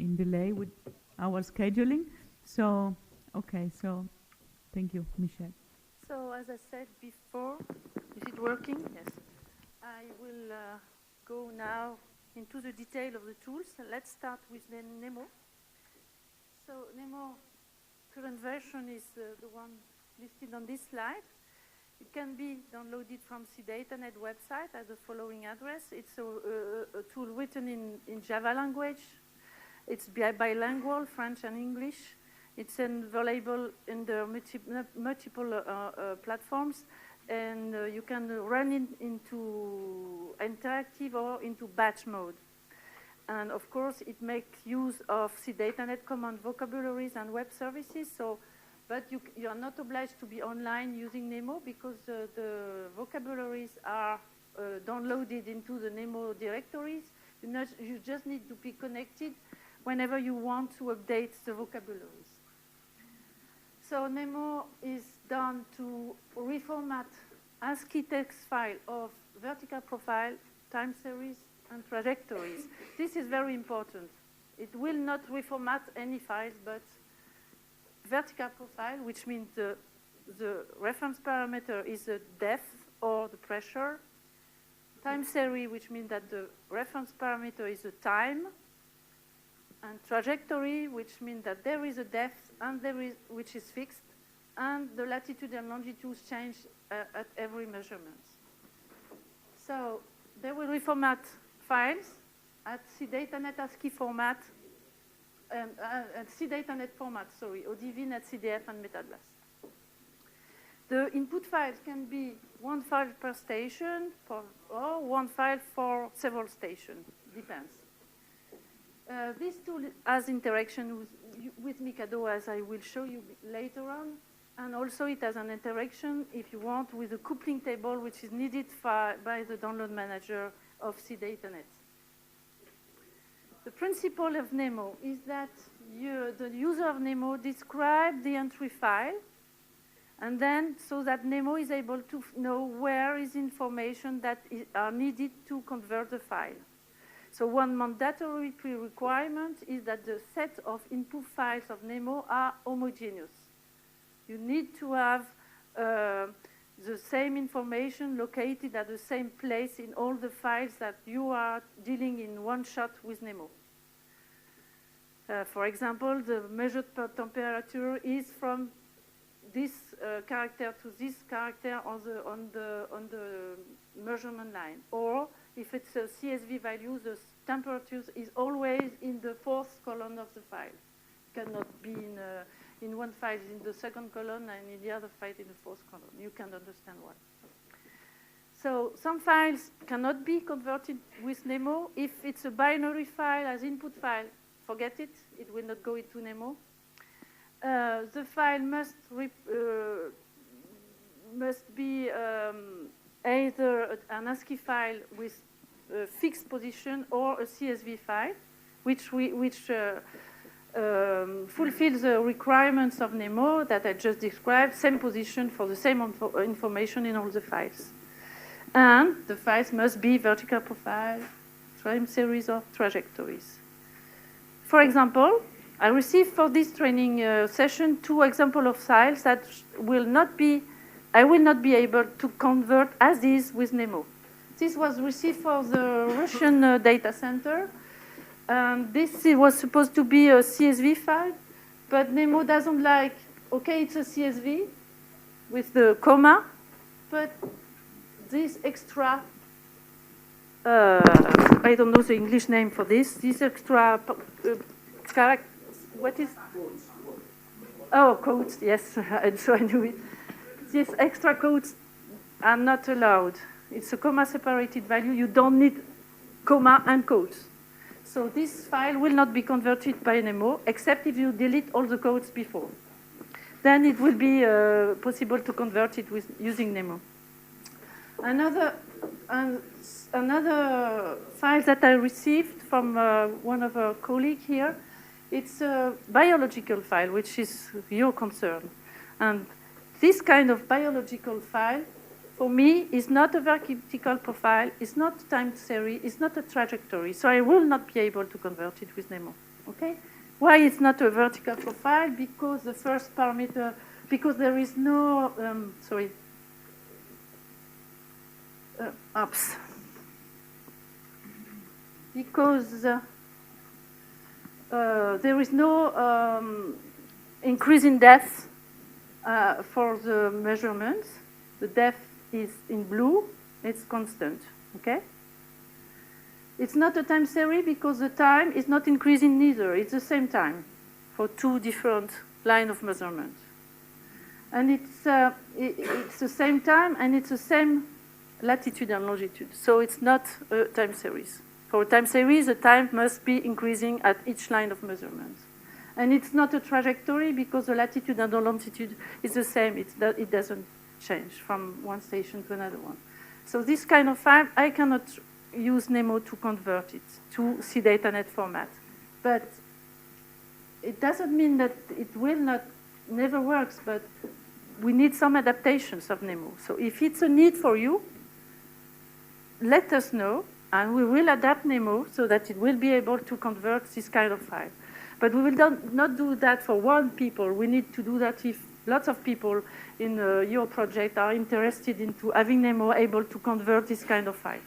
in delay with our scheduling. So, okay, so thank you, Michelle. So as I said before, is it working? Yes. I will go now into the detail of the tools. Let's start with the Nemo. So Nemo current version is the one listed on this slide. It can be downloaded from CDataNet website at the following address. It's a tool written in Java language. It's bilingual, French and English. It's available in the multiple platforms, and you can run it into interactive or into batch mode. And of course, it makes use of CDataNet command vocabularies and web services. So, but you are not obliged to be online using Nemo because the vocabularies are downloaded into the Nemo directories. You just need to be connected whenever you want to update the vocabularies. So Nemo is done to reformat ASCII text file of vertical profile, time series, and trajectories. This is very important. It will not reformat any files, but vertical profile, which means the reference parameter is the depth or the pressure. Time series, which means that the reference parameter is the time. And trajectory, which means that there is a depth and which is fixed, and the latitude and longitude change at every measurement. So they will reformat files at CDataNet ASCII format, at CDataNet format, sorry, ODV, NetCDF, and MetaBlast. The input files can be one file per station or one file for several stations, depends. This tool has interaction with Mikado, as I will show you later on, and also it has an interaction, if you want, with the coupling table, which is needed by the download manager of CDataNet. The principle of Nemo is that the user of Nemo describes the entry file, and then so that Nemo is able to know where is information that are needed to convert the file. So one mandatory pre-requirement is that the set of input files of Nemo are homogeneous. You need to have the same information located at the same place in all the files that you are dealing in one shot with Nemo. For example, the measured temperature is from this character to this character on the measurement line, or if it's a CSV value, the temperature is always in the fourth column of the file. It cannot be in one file in the second column and in the other file in the fourth column. You can understand why. So some files cannot be converted with Nemo. If it's a binary file as input file, forget it. It will not go into Nemo. The file must be either an ASCII file with a fixed position or a CSV file, which fulfills the requirements of Nemo that I just described, same position for the same information in all the files. And the files must be vertical profile, time series, or trajectories. For example, I received for this training session 2 examples of files that I will not be able to convert as is with Nemo. This was received for the Russian data center. This was supposed to be a CSV file, but Nemo doesn't like, okay, it's a CSV with the comma, but this extra, I don't know the English name for this extra character, what is? Oh, quotes, yes, and so I knew it. These extra quotes are not allowed. It's a comma-separated value. You don't need comma and quotes. So this file will not be converted by Nemo, except if you delete all the quotes before. Then it will be possible to convert it using Nemo. Another file that I received from one of our colleagues here, it's a biological file, which is your concern. And this kind of biological file, for me, is not a vertical profile, it's not time series, it's not a trajectory. So I will not be able to convert it with Nemo. Okay? Why it's not a vertical profile? Because the first parameter, because there is no, oops. Because there is no increase in depth for the measurements. The depth is in blue, it's constant, okay? It's not a time series because the time is not increasing neither. It's the same time for two different lines of measurement. And it's the same time and it's the same latitude and longitude. So it's not a time series. For a time series, the time must be increasing at each line of measurement. And it's not a trajectory because the latitude and the longitude is the same. It doesn't change from one station to another one. So this kind of file, I cannot use NEMO to convert it to CDataNet format. But it doesn't mean that it will not, never works, but we need some adaptations of NEMO. So if it's a need for you, let us know, and we will adapt NEMO so that it will be able to convert this kind of file. But we will not do that for one people. We need to do that if lots of people in your project are interested into having NEMO able to convert this kind of file.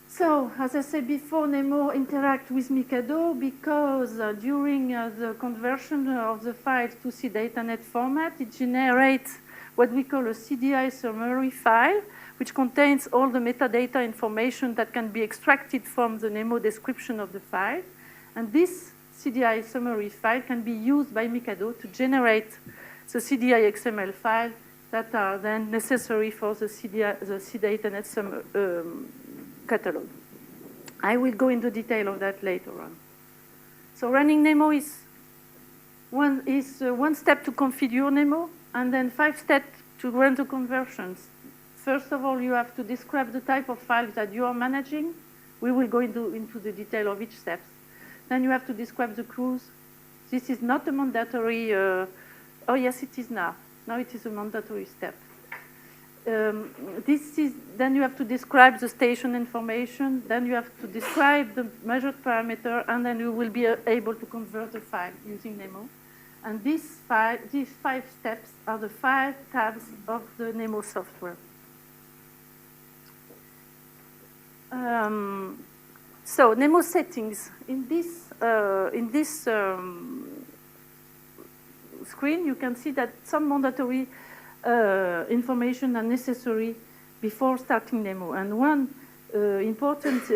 So, as I said before, NEMO interact with Mikado because during the conversion of the file to CDataNet format, it generates what we call a CDI summary file, which contains all the metadata information that can be extracted from the NEMO description of the file. And this CDI summary file can be used by Mikado to generate the CDI XML file that are then necessary for the CDataNet catalog. I will go into detail of that later on. So running NEMO is one step to configure NEMO, and then 5 steps to run the conversions. First of all, you have to describe the type of files that you are managing. We will go into the detail of each step. Then you have to describe the crews. This is not a mandatory, oh yes, it is now. Now it is a mandatory step. Then you have to describe the station information. Then you have to describe the measured parameter, and then you will be able to convert the file using NEMO. And these 5 steps are the 5 tabs of the NEMO software. So NEMO settings. In this screen, you can see that some mandatory information are necessary before starting NEMO. And one important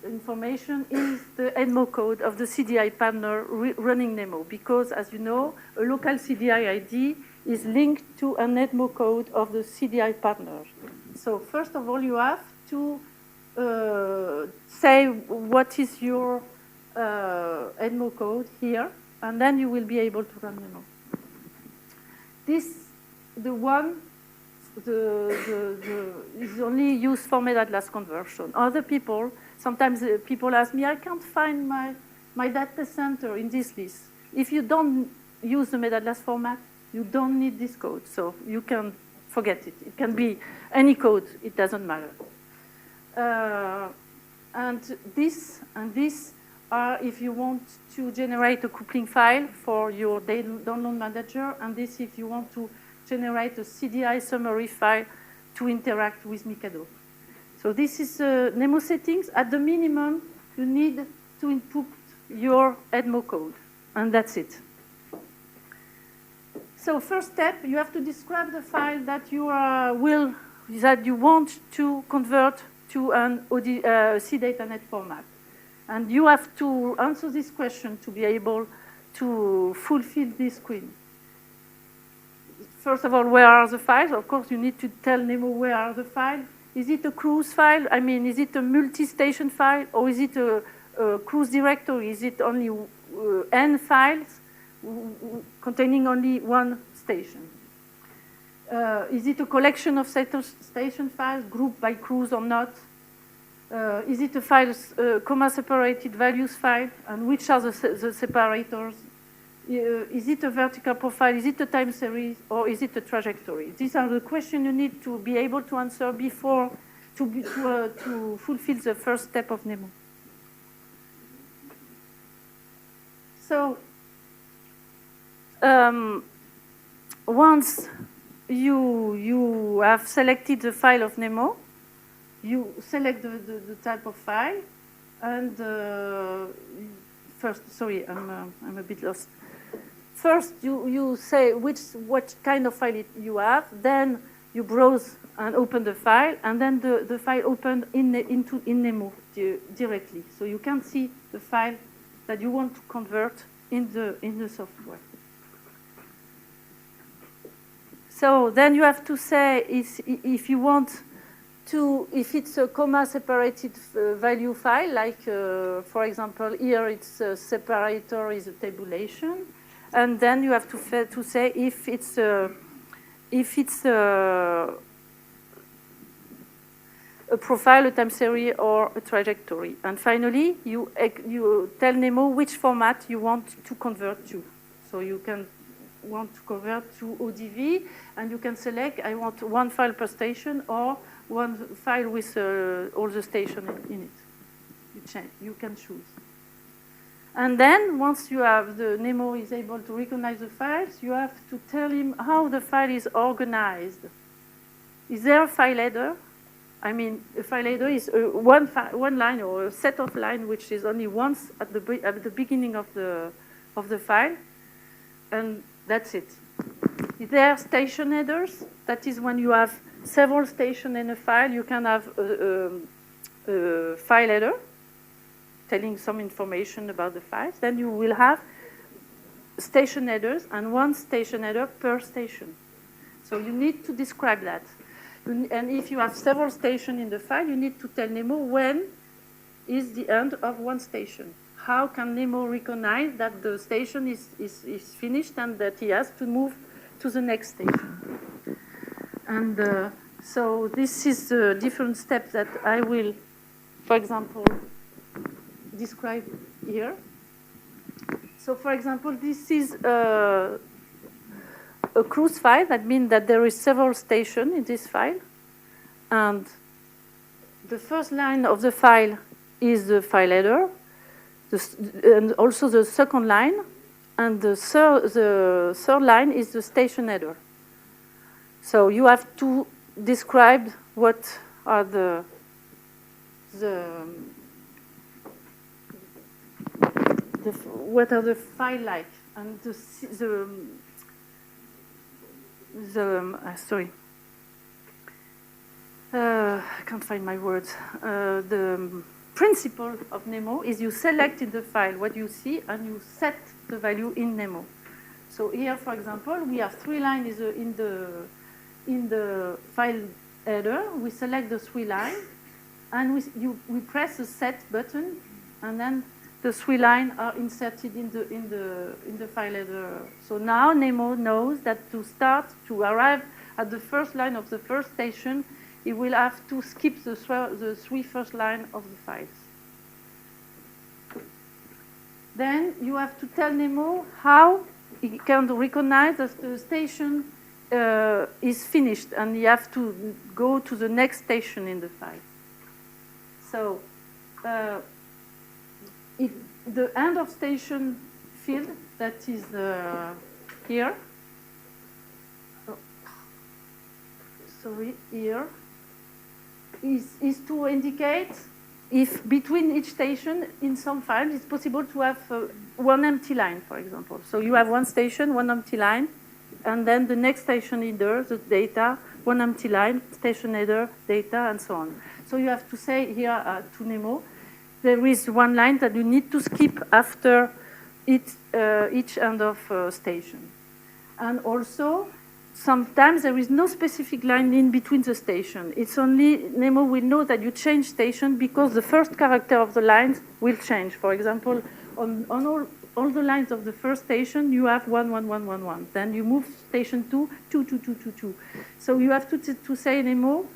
information is the EDMO code of the CDI partner running NEMO, because, as you know, a local CDI ID is linked to an EDMO code of the CDI partner. So first of all, you have to say what is your EDMO code here, and then you will be able to run NEMO. Is only used for MetaTlast conversion. Other people, sometimes people ask me, I can't find my data center in this list. If you don't use the MetaTlast format, you don't need this code, so you can forget it. It can be any code, it doesn't matter. And this are if you want to generate a coupling file for your download manager, and this if you want to generate a CDI summary file to interact with Mikado. So this is NEMO settings. At the minimum, you need to input your EDMO code, and that's it. So first step, you have to describe the file that you want to convert to an CDataNet format. And you have to answer this question to be able to fulfill this screen. First of all, where are the files? Of course, you need to tell NEMO where are the files. Is it a cruise file? I mean, is it a multi-station file? Or is it a cruise directory? Is it only N files containing only one station? Is it a collection of station files, grouped by cruise or not? Is it a comma-separated values file? And which are the separators? Is it a vertical profile? Is it a time series? Or is it a trajectory? These are the questions you need to be able to answer before to fulfill the first step of NEMO. So once you have selected the file of Nemo, you select the type of file, and first, sorry, I'm a bit lost. First, you say what kind of file you have, then you browse and open the file, and then the file opened in Nemo directly. So you can see the file that you want to convert in the software. So then you have to say if you want to, if it's a comma-separated value file, like, for example, here it's a separator is a tabulation, and then you have to say if it's a profile, a time series, or a trajectory. And finally, you tell Nemo which format you want to convert to. So you can want to convert to ODV, and you can select, I want one file per station or one file with all the stations in it. You can choose. And then once you have the Nemo is able to recognize the files, you have to tell him how the file is organized. Is there a file header? I mean, a file header is one line or a set of lines which is only once at the beginning of the file, and that's it. Is there station headers? That is when you have several stations in a file, you can have a file header telling some information about the files. Then you will have station headers and one station header per station. So you need to describe that. And if you have several stations in the file, you need to tell Nemo when is the end of one station. How can Nemo recognize that the station is finished and that he has to move to the next station? And so this is the different steps that I will, for example, describe here. So for example, this is a cruise file. That means that there is several stations in this file. And the first line of the file is the file header, and also the second line. And the third line is the station header. So you have to describe what are what are the file like, and sorry, I can't find my words. The principle of Nemo is you select in the file what you see and you set the value in Nemo. So here, for example, we have 3 lines in the file header. We select the 3 lines, and we press the set button, and then the 3 lines are inserted in the file header. So now Nemo knows that to arrive at the first line of the first station, he will have to skip the 3 first lines of the files. Then you have to tell Nemo how he can recognize that the station is finished, and you have to go to the next station in the file. So the end of station field, that is here. Oh, sorry, here is to indicate if between each station in some files it's possible to have one empty line, for example. So you have one station, one empty line, and then the next station header, the data, one empty line, station header, data, and so on. So you have to say here to Nemo, there is one line that you need to skip after each end of station. And also, sometimes there is no specific line in between the station. It's only, Nemo will know that you change station because the first character of the lines will change. For example, on all the lines of the first station, you have 1, 1, 1, 1, 1. Then you move station 2, 2, 2, 2, 2, 2. So you have to say Nemo,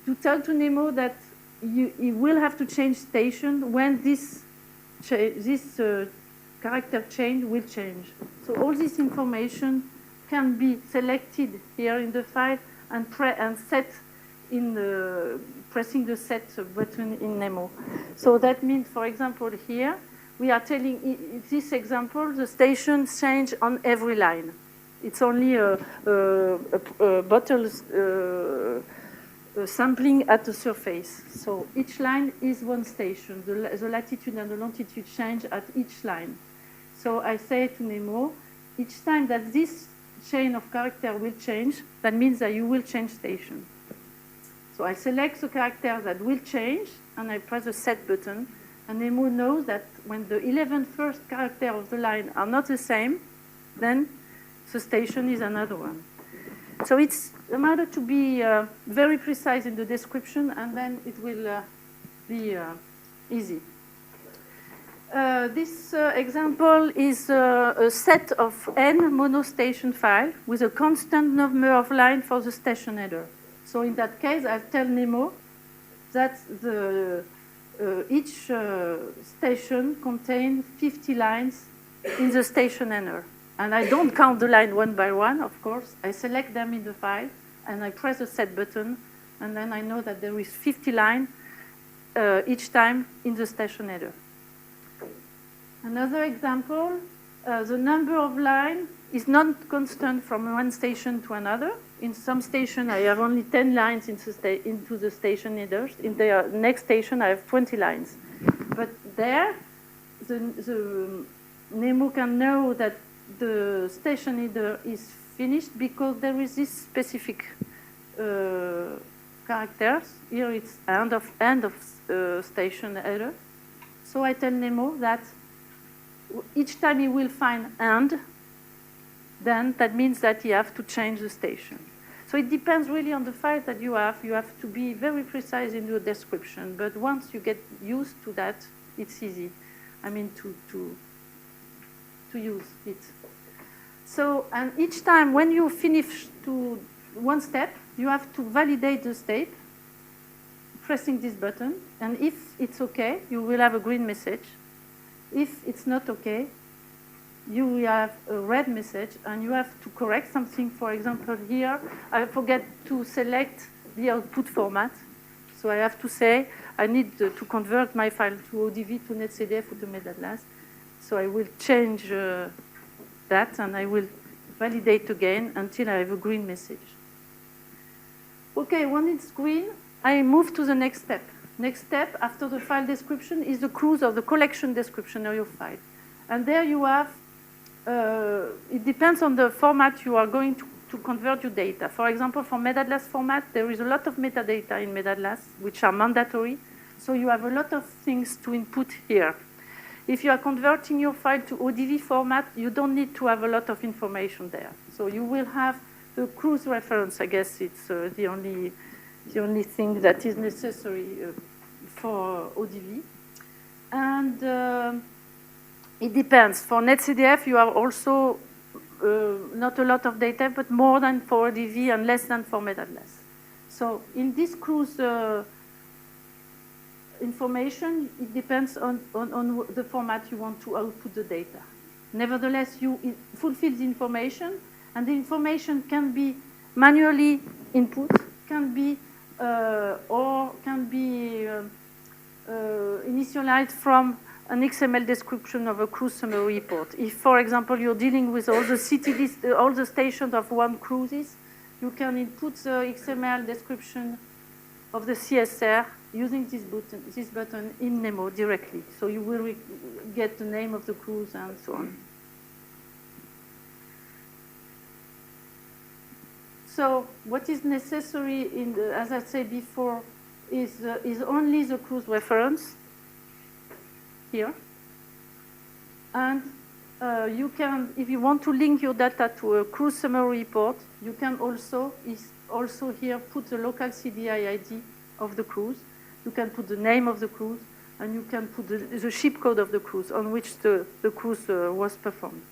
to tell to Nemo that you will have to change station when this character change will change. So all this information can be selected here in the file and set in pressing the set button in Nemo. So that means, for example, here we are telling, this example, the station change on every line. It's only a bottle sampling at the surface. So each line is one station. The latitude and the longitude change at each line. So I say to Nemo, each time that this chain of character will change, that means that you will change station. So I select the character that will change, and I press the set button. And Nemo knows that when the 11 first character of the line are not the same, then the station is another one. So it's a matter to be very precise in the description, and then it will be easy. This example is a set of n monostation files with a constant number of lines for the station header. So in that case, I tell Nemo that each station contains 50 lines in the station header. And I don't count the line one by one, of course. I select them in the file, and I press the set button, and then I know that there is 50 lines each time in the station header. Another example, the number of lines is not constant from one station to another. In some station, I have only 10 lines into the station headers. In the next station, I have 20 lines. But there, the Nemo can know that the station header is finished because there is this specific characters. Here it's end of station header. So I tell Nemo that each time he will find end, then that means that you have to change the station. So it depends really on the file that you have. You have to be very precise in your description. But once you get used to that, it's easy. I mean, to use it. So, and each time when you finish to one step, you have to validate the step, pressing this button. And if it's OK, you will have a green message. If it's not OK, you will have a red message, and you have to correct something. For example, here, I forget to select the output format. So I have to say, I need to convert my file to ODV, to NetCDF, or to MetaDLAS. So I will change that, and I will validate again until I have a green message. OK, when it's green, I move to the next step. Next step after the file description is the cruise or the collection description of your file. And there you have, it depends on the format you are going to convert your data. For example, for MetaDLAS format, there is a lot of metadata in MetaDLAS, which are mandatory. So you have a lot of things to input here. If you are converting your file to ODV format, you don't need to have a lot of information there. So you will have the cruise reference. I guess it's the only thing that is necessary for ODV. And it depends. For NetCDF, you have also not a lot of data, but more than for ODV and less than for MetaDLAS. So in this cruise information, it depends on the format you want to output the data. Nevertheless, you fulfill the information, and the information can be manually input, can be initialized from an XML description of a cruise summary report. If, for example, you're dealing with all the city list, all the stations of one cruises, you can input the XML description of the CSR using this button in Nemo directly. So you will get the name of the cruise and so on. So what is necessary, as I said before, is only the cruise reference here. And you can, if you want to link your data to a cruise summary report, you can also here put the local CDI ID of the cruise. You can put the name of the cruise, and you can put the ship code of the cruise on which the cruise was performed.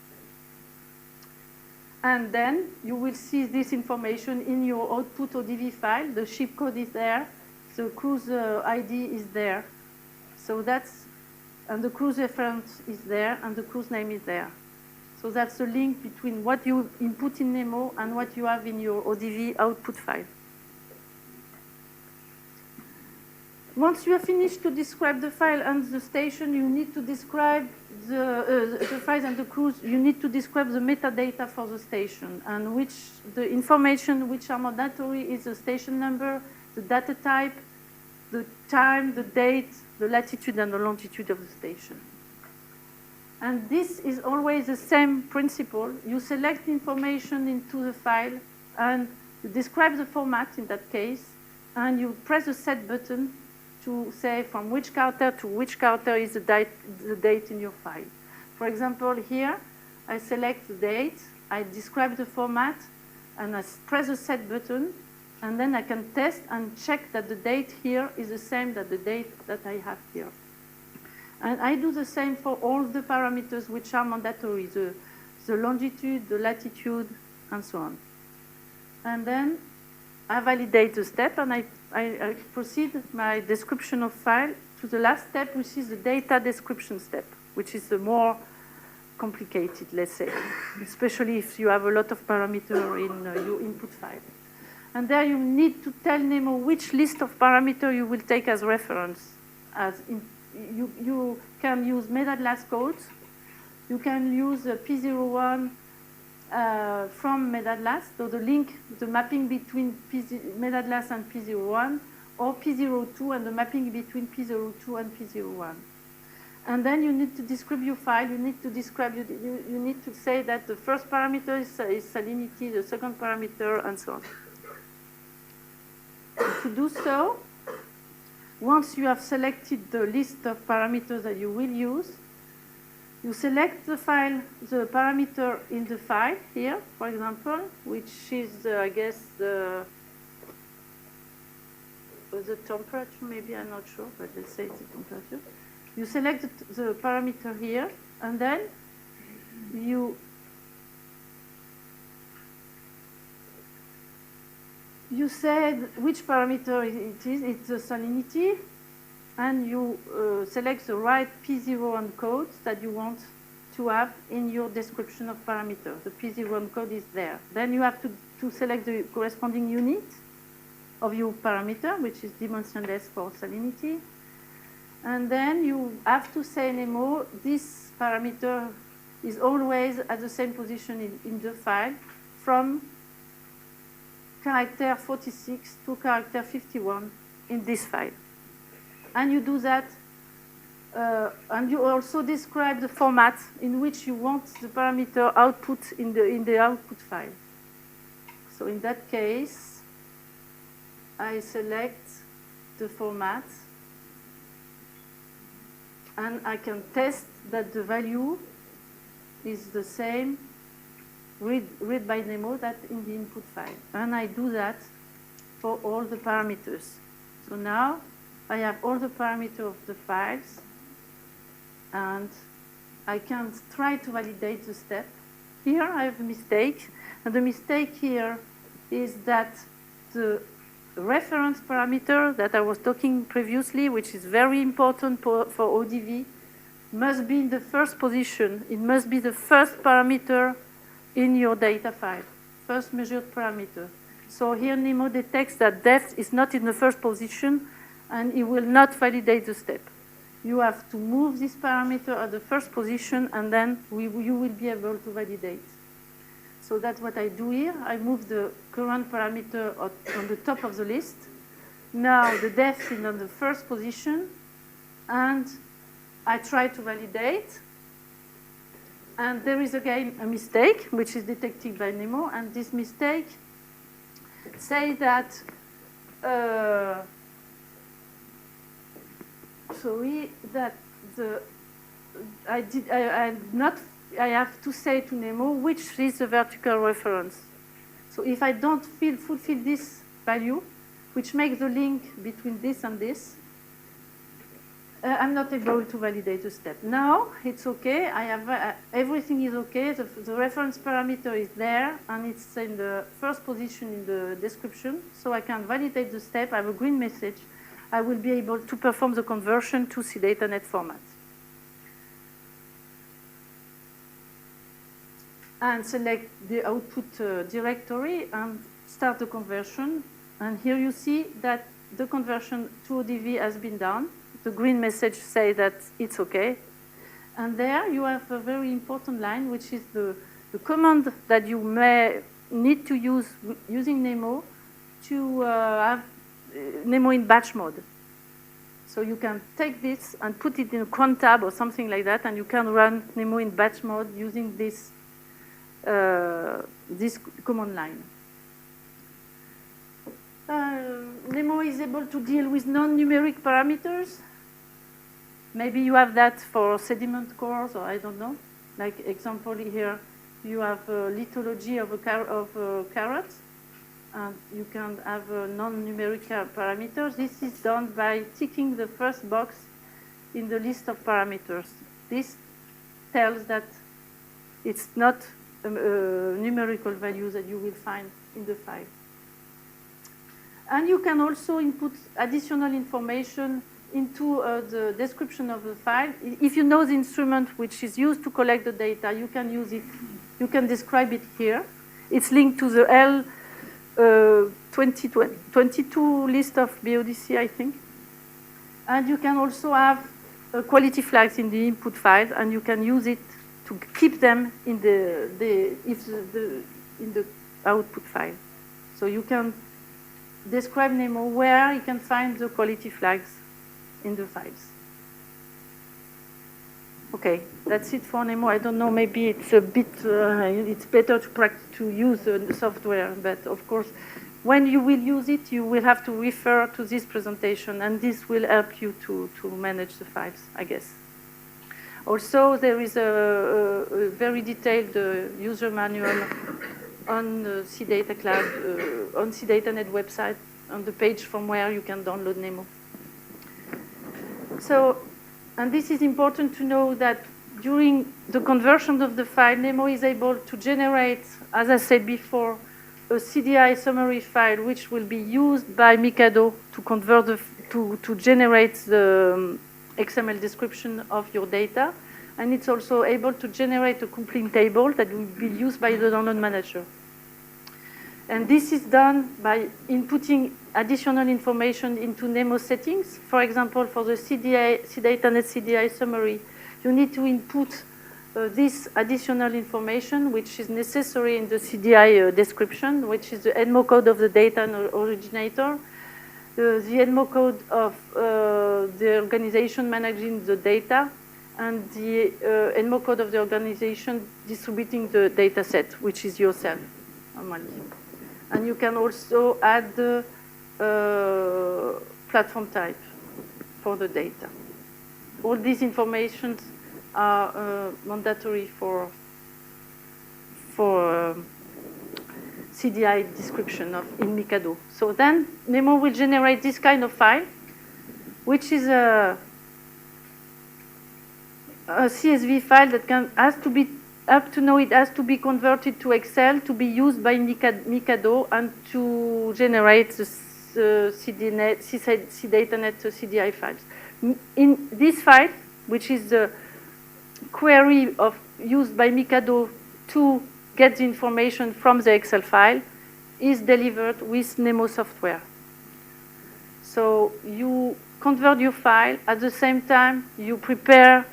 And then you will see this information in your output ODV file. The ship code is there. The cruise ID is there. So that's, and the cruise reference is there, and the cruise name is there. So that's the link between what you input in Nemo and what you have in your ODV output file. Once you have finished to describe the file and the station, you need to describe the files and the crews. You need to describe the metadata for the station and the information which are mandatory is the station number, the data type, the time, the date, the latitude and the longitude of the station. And this is always the same principle. You select information into the file and you describe the format in that case, and you press the set button to say from which character to which character is the date in your file. For example, here, I select the date, I describe the format, and I press the set button, and then I can test and check that the date here is the same as the date that I have here. And I do the same for all the parameters which are mandatory, the longitude, the latitude, and so on. And then I validate the step, and I proceed my description of file to the last step, which is the data description step, which is the more complicated, let's say, especially if you have a lot of parameters in your input file. And there you need to tell Nemo which list of parameters you will take as reference. You can use MedAtlas codes. You can use P01 from MedAtlas, so the link, the mapping between MedAtlas and P01, or P02 and the mapping between P02 and P01. And then you need to describe your file. You need to describe, you need to say that the first parameter is salinity, the second parameter, and so on. To do so, once you have selected the list of parameters that you will use, you select the file, the parameter in the file here, for example, which is, I guess, the temperature, maybe, I'm not sure, but let's say it's the temperature. You select the parameter here, and then you said which parameter it is. It's the salinity, and you select the right P01 codes that you want to have in your description of parameter. The P01 code is there. Then you have to select the corresponding unit of your parameter, which is dimensionless for salinity. And then you have to say Nemo, this parameter is always at the same position in the file from character 46 to character 51 in this file. And you do that, and you also describe the format in which you want the parameter output in the output file. So in that case, I select the format, and I can test that the value is the same read by Nemo that in the input file. And I do that for all the parameters. So now I have all the parameters of the files, and I can try to validate the step. Here I have a mistake, and the mistake here is that the reference parameter that I was talking previously, which is very important for ODV, must be in the first position. It must be the first parameter in your data file, first measured parameter. So here Nemo detects that depth is not in the first position, and it will not validate the step. You have to move this parameter at the first position, and then you will be able to validate. So that's what I do here. I move the current parameter on the top of the list. Now the depth is on the first position, and I try to validate. And there is again a mistake, which is detected by Nemo, and this mistake says that I have to say to Nemo which is the vertical reference. So if I don't fulfill this value, which makes the link between this and this, I'm not able to validate the step. Now it's okay. I have everything is okay. The reference parameter is there, and it's in the first position in the description. So I can validate the step. I have a green message. I will be able to perform the conversion to CDataNet format. And select the output directory and start the conversion. And here you see that the conversion to ODV has been done. The green message says that it's okay. And there you have a very important line, which is the command that you may need to use using Nemo to have Nemo in batch mode. So you can take this and put it in a cron tab or something like that, and you can run Nemo in batch mode using this, this command line. Nemo is able to deal with non-numeric parameters. Maybe you have that for sediment cores, or I don't know. Like example here, you have a lithology of a carrot, and you can have non-numeric parameters. This is done by ticking the first box in the list of parameters. This tells that it's not a numerical value that you will find in the file. And you can also input additional information into the description of the file. If you know the instrument which is used to collect the data, you can use it. You can describe it here. It's linked to the L2022 list of BODC, I think. And you can also have quality flags in the input file, and you can use it to keep them in the output file. So you can describe Nemo where you can find the quality flags in the files. Okay, that's it for Nemo. I don't know, maybe it's a bit, it's better to use the software, but of course, when you will use it, you will have to refer to this presentation, and this will help you to manage the files, I guess. Also, there is a very detailed user manual on CData Cloud, on CDataNet website, on the page from where you can download Nemo. So, and this is important to know that during the conversion of the file, Nemo is able to generate, as I said before, a CDI summary file which will be used by Mikado to convert to generate the XML description of your data. And it's also able to generate a coupling table that will be used by the download manager. And this is done by inputting additional information into Nemo settings. For example, for the CDataNet CDI summary, you need to input this additional information, which is necessary in the CDI description, which is the ENMO code of the data originator, the ENMO code of the organization managing the data, and the ENMO code of the organization distributing the data set, which is yourself, normally. And you can also add the platform type for the data. All these information are mandatory for CDI description in Mikado. So then Nemo will generate this kind of file, which is a CSV file that has to be it has to be converted to Excel to be used by Mikado and to generate the CDataNet CDI files. In this file, which is the query used by Mikado to get the information from the Excel file, is delivered with Nemo software. So you convert your file. At the same time, you prepare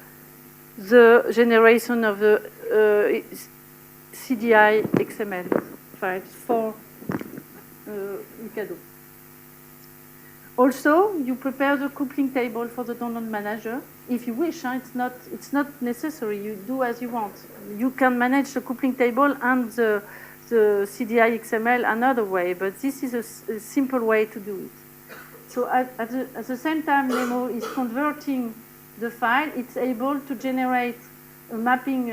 the generation of the CDI XML files for Mikado. Also, you prepare the coupling table for the download manager. If you wish, it's not necessary. You do as you want. You can manage the coupling table and the CDI XML another way, but this is a simple way to do it. So at the same time, Nemo is converting the file. It's able to generate a mapping,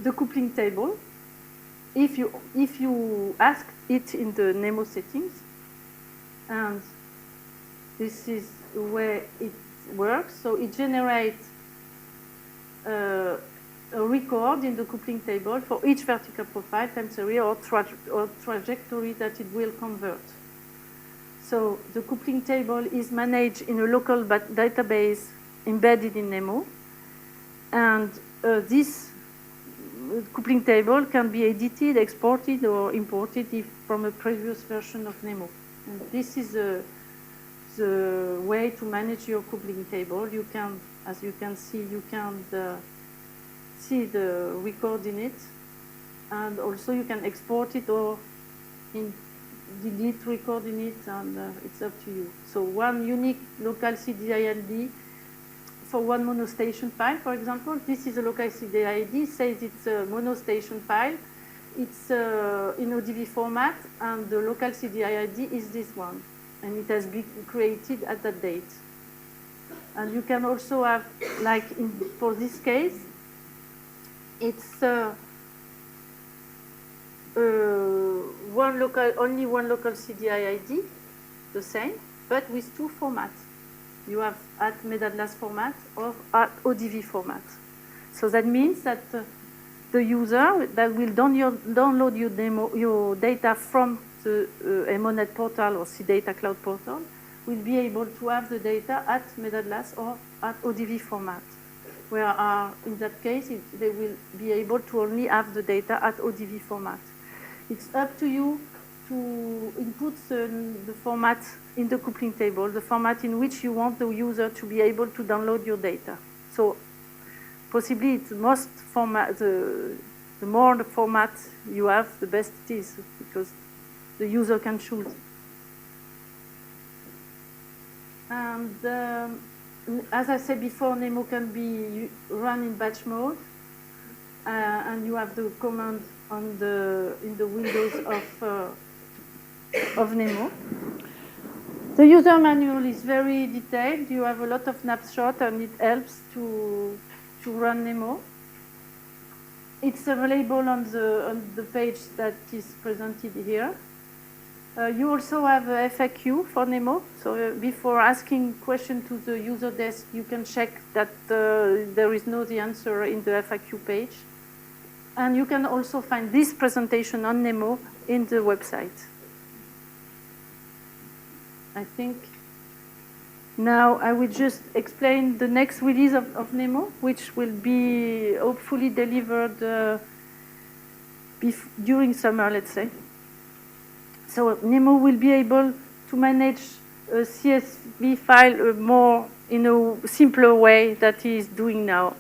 the coupling table, if you ask it in the Nemo settings. And this is the way it works. So it generates a record in the coupling table for each vertical profile, time series, or trajectory that it will convert. So the coupling table is managed in a local database embedded in Nemo. And this coupling table can be edited, exported, or imported from a previous version of Nemo. And this is the way to manage your coupling table. You can, as you can see, you can see the record in it, and also you can export it or delete record in it, and it's up to you. So one unique local CDID for one monostation file, for example. This is a local CDID, says it's a monostation file. It's in ODV format, and the local CDID is this one. And it has been created at that date. And you can also have, like for this case, it's only one local CDID, the same, but with two formats. You have at MedAtlas format or at ODV format. So that means that the user that will download your data from the EMONET portal or CData Cloud portal will be able to have the data at MedAtlas or at ODV format. Where in that case, they will be able to only have the data at ODV format. It's up to you to input the format in the coupling table, the format in which you want the user to be able to download your data. So possibly it's most format, the more the format you have, the best it is, because the user can choose. And as I said before, Nemo can be run in batch mode, and you have the command in the windows of Nemo. The user manual is very detailed. You have a lot of snapshots, and it helps to run Nemo. It's available on the page that is presented here. You also have a FAQ for Nemo. So before asking questions to the user desk, you can check that there is no the answer in the FAQ page. And you can also find this presentation on Nemo in the website. I think now I will just explain the next release of Nemo, which will be hopefully delivered during summer, let's say. So Nemo will be able to manage a CSV file more in a simpler way that he is doing now.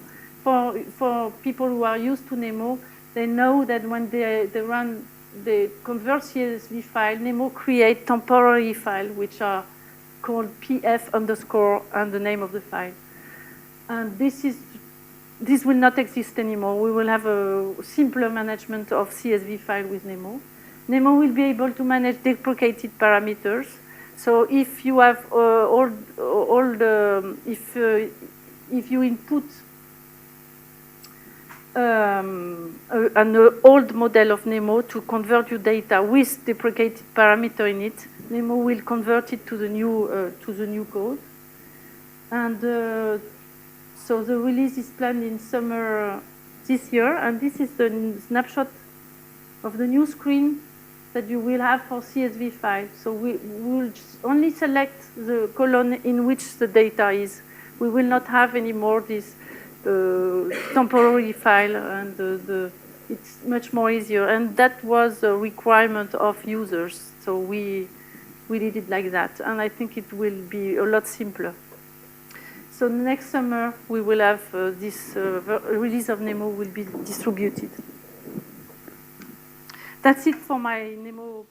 For people who are used to Nemo, they know that when they convert CSV file, Nemo create temporary file, which are called PF underscore and the name of the file. And this will not exist anymore. We will have a simpler management of CSV file with Nemo. Nemo will be able to manage deprecated parameters. So if you have if you input an old model of Nemo to convert your data with deprecated parameter in it, Nemo will convert it to the new code. And so the release is planned in summer this year, and this is the snapshot of the new screen that you will have for CSV file. So we will only select the column in which the data is. We will not have anymore this temporary file, and it's much more easier. And that was a requirement of users, so we did it like that. And I think it will be a lot simpler. So next summer, we will have this release of Nemo will be distributed. That's it for my Nemo